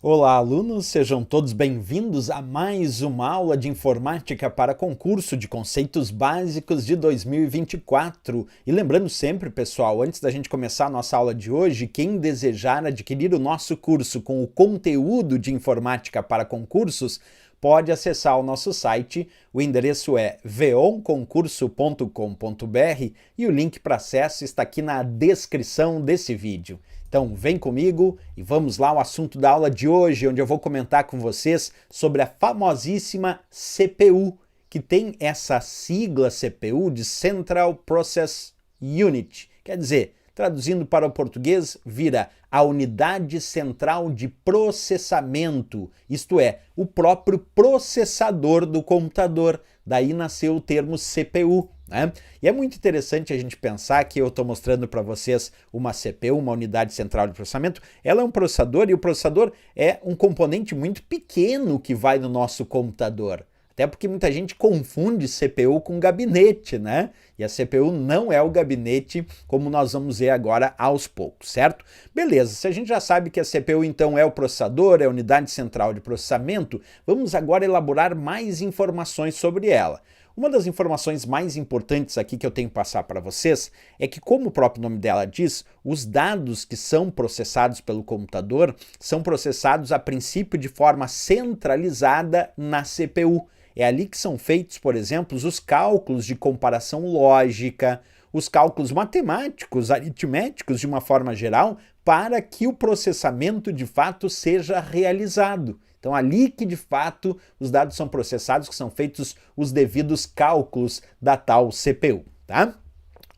Olá, alunos! Sejam todos bem-vindos a mais uma aula de informática para concurso de conceitos básicos de 2024. E lembrando sempre, pessoal, antes da gente começar a nossa aula de hoje, quem desejar adquirir o nosso curso com o conteúdo de informática para concursos, pode acessar o nosso site. O endereço é veonconcurso.com.br e o link para acesso está aqui na descrição desse vídeo. Então vem comigo e vamos lá ao assunto da aula de hoje, onde eu vou comentar com vocês sobre a famosíssima CPU, que tem essa sigla CPU de Central Process Unit. Quer dizer, traduzindo para o português, vira a unidade central de processamento, isto é, o próprio processador do computador. Daí nasceu o termo CPU. Né? E é muito interessante a gente pensar que eu estou mostrando para vocês uma CPU, uma unidade central de processamento. Ela é um processador e o processador é um componente muito pequeno que vai no nosso computador. Até porque muita gente confunde CPU com gabinete, né? E a CPU não é o gabinete, como nós vamos ver agora aos poucos, certo? Beleza, se a gente já sabe que a CPU então é o processador, é a unidade central de processamento, vamos agora elaborar mais informações sobre ela. Uma das informações mais importantes aqui que eu tenho que passar para vocês é que, como o próprio nome dela diz, os dados que são processados pelo computador são processados a princípio de forma centralizada na CPU. É ali que são feitos, por exemplo, os cálculos de comparação lógica, os cálculos matemáticos, aritméticos de uma forma geral, para que o processamento de fato seja realizado. Então, ali que de fato os dados são processados, que são feitos os devidos cálculos da tal CPU, tá?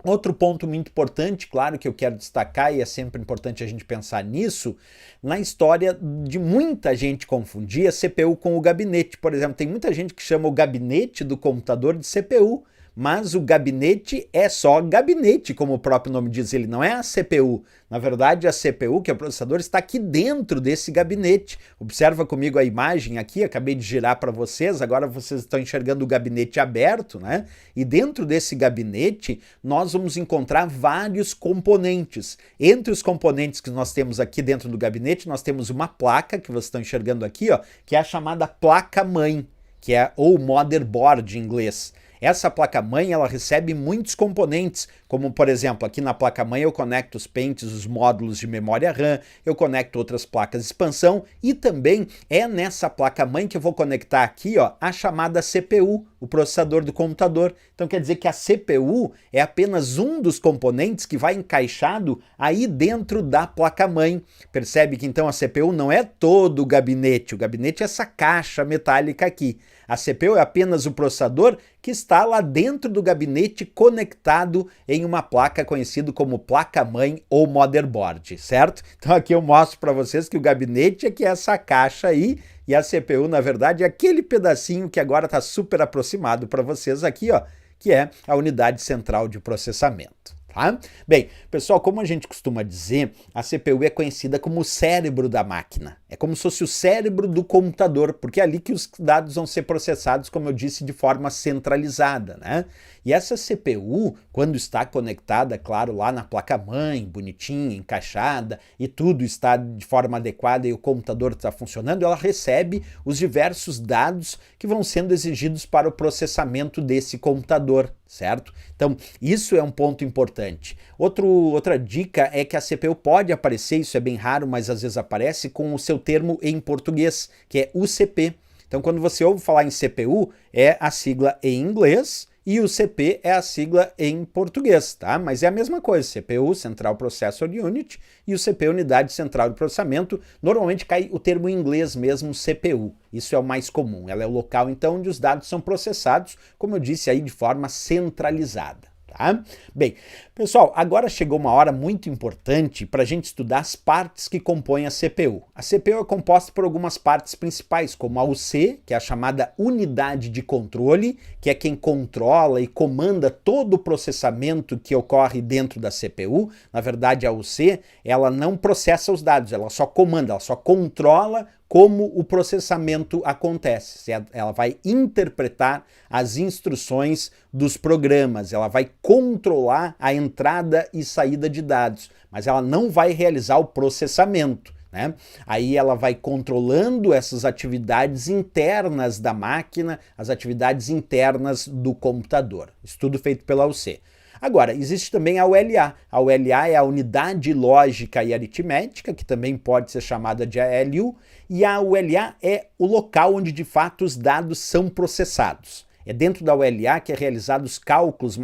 Outro ponto muito importante, claro, que eu quero destacar, e é sempre importante a gente pensar nisso, na história de muita gente confundir a CPU com o gabinete. Por exemplo, tem muita gente que chama o gabinete do computador de CPU, mas o gabinete é só gabinete, como o próprio nome diz, ele não é a CPU. Na verdade, a CPU, que é o processador, está aqui dentro desse gabinete. Observa comigo a imagem aqui, acabei de girar para vocês, agora vocês estão enxergando o gabinete aberto, né? E dentro desse gabinete, nós vamos encontrar vários componentes. Entre os componentes que nós temos aqui dentro do gabinete, nós temos uma placa, que vocês estão enxergando aqui, ó, que é a chamada placa-mãe, que é ou motherboard em inglês. Essa placa-mãe, ela recebe muitos componentes, como por exemplo, aqui na placa-mãe eu conecto os pentes, os módulos de memória RAM, eu conecto outras placas de expansão e também é nessa placa-mãe que eu vou conectar aqui, ó, a chamada CPU, o processador do computador. Então quer dizer que a CPU é apenas um dos componentes que vai encaixado aí dentro da placa-mãe. Percebe que então a CPU não é todo o gabinete é essa caixa metálica aqui. A CPU é apenas o processador que está lá dentro do gabinete conectado em uma placa conhecida como placa-mãe ou motherboard, certo? Então aqui eu mostro para vocês que o gabinete é que é essa caixa aí e a CPU, na verdade, é aquele pedacinho que agora está super aproximado para vocês aqui, ó, que é a unidade central de processamento. Tá? Bem, pessoal, como a gente costuma dizer, a CPU é conhecida como o cérebro da máquina. É como se fosse o cérebro do computador, porque é ali que os dados vão ser processados, como eu disse, de forma centralizada, né? E essa CPU, quando está conectada, claro, lá na placa-mãe, bonitinha, encaixada, e tudo está de forma adequada e o computador está funcionando, ela recebe os diversos dados que vão sendo exigidos para o processamento desse computador, certo? Então, isso é um ponto importante. Outra dica é que a CPU pode aparecer, isso é bem raro, mas às vezes aparece, com o seu termo em português, que é UCP. Então, quando você ouve falar em CPU, é a sigla em inglês e o CP é a sigla em português, tá? Mas é a mesma coisa, CPU, Central Processor Unit, e o CP, Unidade Central de Processamento. Normalmente cai o termo em inglês mesmo, CPU. Isso é o mais comum. Ela é o local, então, onde os dados são processados, como eu disse aí, de forma centralizada. Tá? Bem, pessoal, agora chegou uma hora muito importante para a gente estudar as partes que compõem a CPU. A CPU é composta por algumas partes principais, como a UC, que é a chamada unidade de controle, que é quem controla e comanda todo o processamento que ocorre dentro da CPU. Na verdade, a UC, ela não processa os dados, ela só comanda, ela só controla como o processamento acontece. Ela vai interpretar as instruções dos programas, ela vai controlar a entrada e saída de dados, mas ela não vai realizar o processamento. né? Aí ela vai controlando essas atividades internas da máquina, as atividades internas do computador. Estudo feito pela UC. Agora, existe também a ULA. A ULA é a Unidade Lógica e Aritmética, que também pode ser chamada de ALU, e a ULA é o local onde de fato os dados são processados. É dentro da ULA que é realizados cálculos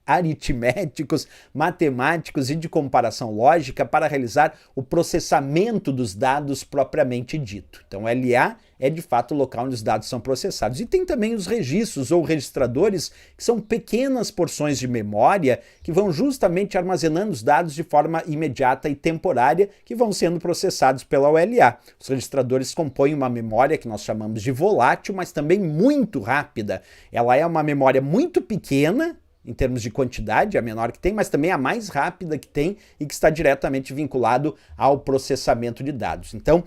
aritméticos, matemáticos e de comparação lógica para realizar o processamento dos dados propriamente dito. Então, ULA é de fato o local onde os dados são processados. E tem também os registros ou registradores, que são pequenas porções de memória que vão justamente armazenando os dados de forma imediata e temporária, que vão sendo processados pela ULA. Os registradores compõem uma memória que nós chamamos de volátil, mas também muito rápida. Ela é uma memória muito pequena, em termos de quantidade, a menor que tem, mas também a mais rápida que tem e que está diretamente vinculado ao processamento de dados. Então,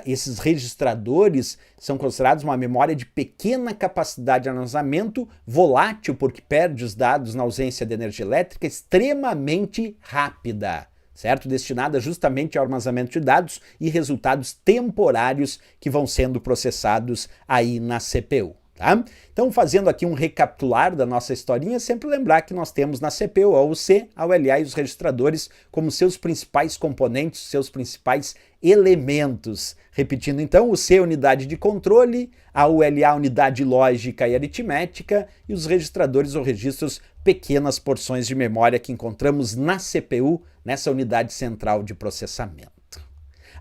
esses registradores são considerados uma memória de pequena capacidade de armazenamento, volátil, porque perde os dados na ausência de energia elétrica, extremamente rápida, certo? Destinada justamente ao armazenamento de dados e resultados temporários que vão sendo processados aí na CPU. Tá? Então, fazendo aqui um recapitular da nossa historinha, sempre lembrar que nós temos na CPU a UC, a ULA e os registradores como seus principais componentes, seus principais elementos. Repetindo então, o C é unidade de controle, a ULA unidade lógica e aritmética e os registradores ou registros pequenas porções de memória que encontramos na CPU, nessa unidade central de processamento.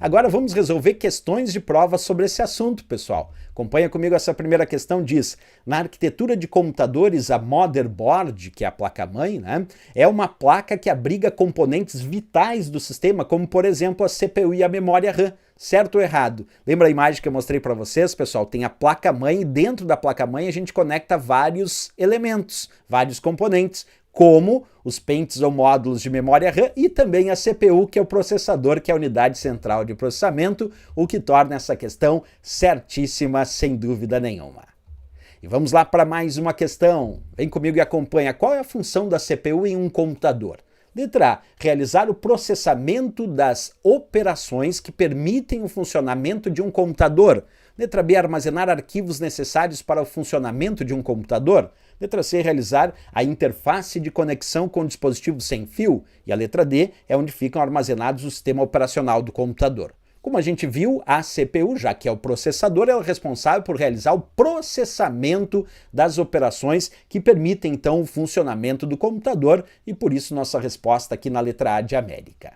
Agora vamos resolver questões de prova sobre esse assunto, pessoal. Acompanha comigo, essa primeira questão diz: na arquitetura de computadores, a motherboard, que é a placa-mãe, né, é uma placa que abriga componentes vitais do sistema, como por exemplo a CPU e a memória RAM. Certo ou errado? Lembra a imagem que eu mostrei para vocês, pessoal? Tem a placa-mãe e dentro da placa-mãe a gente conecta vários elementos, vários componentes, como os pentes ou módulos de memória RAM e também a CPU, que é o processador, que é a unidade central de processamento, o que torna essa questão certíssima, sem dúvida nenhuma. E vamos lá para mais uma questão. Vem comigo e acompanha. Qual é a função da CPU em um computador? Letra A, realizar o processamento das operações que permitem o funcionamento de um computador. Letra B, armazenar arquivos necessários para o funcionamento de um computador. Letra C, realizar a interface de conexão com o dispositivo sem fio. E a letra D é onde ficam armazenados o sistema operacional do computador. Como a gente viu, a CPU, já que é o processador, ela é responsável por realizar o processamento das operações que permitem, então, o funcionamento do computador e, por isso, nossa resposta aqui na letra A de América.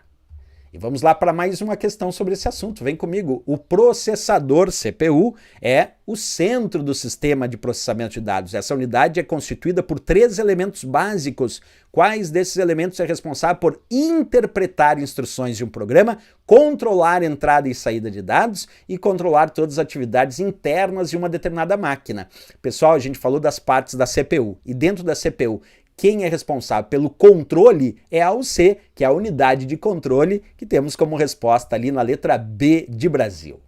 E vamos lá para mais uma questão sobre esse assunto. Vem comigo. O processador CPU é o centro do sistema de processamento de dados. Essa unidade é constituída por 3 elementos básicos. Quais desses elementos é responsável por interpretar instruções de um programa, controlar a entrada e saída de dados e controlar todas as atividades internas de uma determinada máquina? Pessoal, a gente falou das partes da CPU. E dentro da CPU, quem é responsável pelo controle é a UC, que é a unidade de controle, que temos como resposta ali na letra B de Brasil.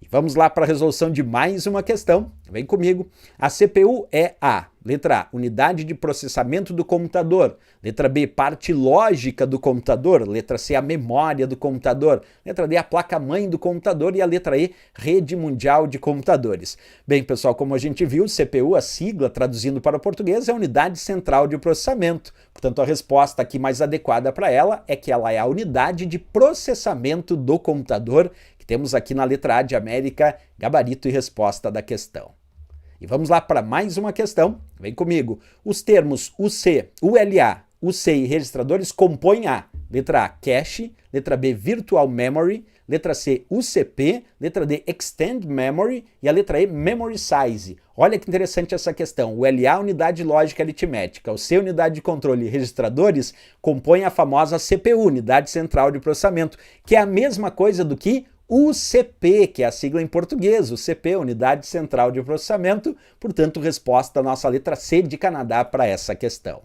E vamos lá para a resolução de mais uma questão. Vem comigo. A CPU é a letra A, unidade de processamento do computador. Letra B, parte lógica do computador. Letra C, a memória do computador. Letra D, a placa-mãe do computador. E a letra E, rede mundial de computadores. Bem, pessoal, como a gente viu, CPU, a sigla, traduzindo para o português, é a unidade central de processamento. Portanto, a resposta aqui mais adequada para ela é que ela é a unidade de processamento do computador, que temos aqui na letra A de América, gabarito e resposta da questão. E vamos lá para mais uma questão. Vem comigo. Os termos UC, ULA, UC e registradores compõem a letra A, cache, letra B, virtual memory, letra C, UCP, letra D, extend memory e a letra E, memory size. Olha que interessante essa questão. O LA, unidade lógica aritmética, o C, unidade de controle e registradores compõem a famosa CPU, unidade central de processamento, que é a mesma coisa do que UCP, que é a sigla em português, UCP, Unidade Central de Processamento, portanto, resposta da nossa letra C de Canadá para essa questão.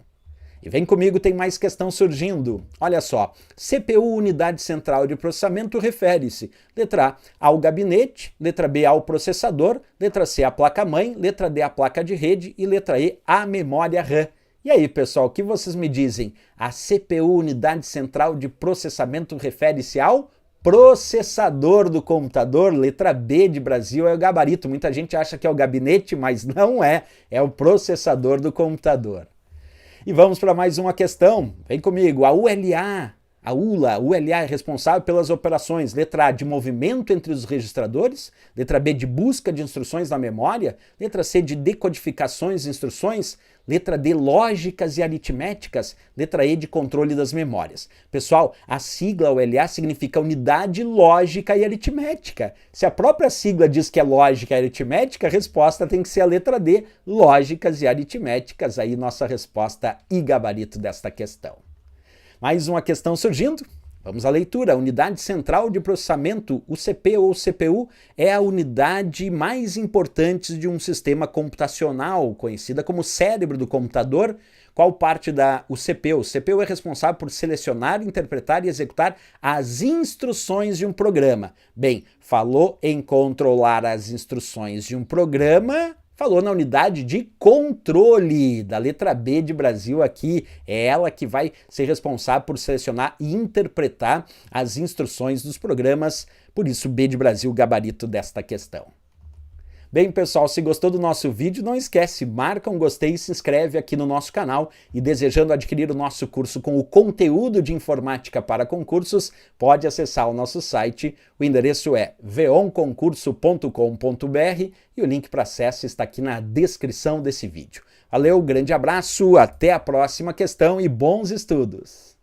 E vem comigo, tem mais questão surgindo. Olha só, CPU, Unidade Central de Processamento, refere-se, letra A, ao gabinete, letra B, ao processador, letra C, à placa-mãe, letra D, à placa de rede e letra E, à memória RAM. E aí, pessoal, o que vocês me dizem? A CPU, Unidade Central de Processamento, refere-se ao processador do computador? Letra B de Brasil é o gabarito. Muita gente acha que é o gabinete, mas não é. É o processador do computador. E vamos para mais uma questão. Vem comigo. A ULA é responsável pelas operações, letra A, de movimento entre os registradores, letra B, de busca de instruções na memória, letra C, de decodificações de instruções, letra D, lógicas e aritméticas, letra E, de controle das memórias. Pessoal, a sigla ULA significa unidade lógica e aritmética. Se a própria sigla diz que é lógica e aritmética, a resposta tem que ser a letra D, lógicas e aritméticas. Aí nossa resposta e gabarito desta questão. Mais uma questão surgindo. Vamos à leitura. A unidade central de processamento, UCP ou CPU, é a unidade mais importante de um sistema computacional, conhecida como cérebro do computador. Qual parte da UCP? O CPU é responsável por selecionar, interpretar e executar as instruções de um programa. Bem, falou em controlar as instruções de um programa, falou na unidade de controle, da letra B de Brasil aqui. É ela que vai ser responsável por selecionar e interpretar as instruções dos programas. Por isso, B de Brasil, gabarito desta questão. Bem, pessoal, se gostou do nosso vídeo, não esquece, marca um gostei e se inscreve aqui no nosso canal. E desejando adquirir o nosso curso com o conteúdo de informática para concursos, pode acessar o nosso site. O endereço é veonconcurso.com.br e o link para acesso está aqui na descrição desse vídeo. Valeu, grande abraço, até a próxima questão e bons estudos!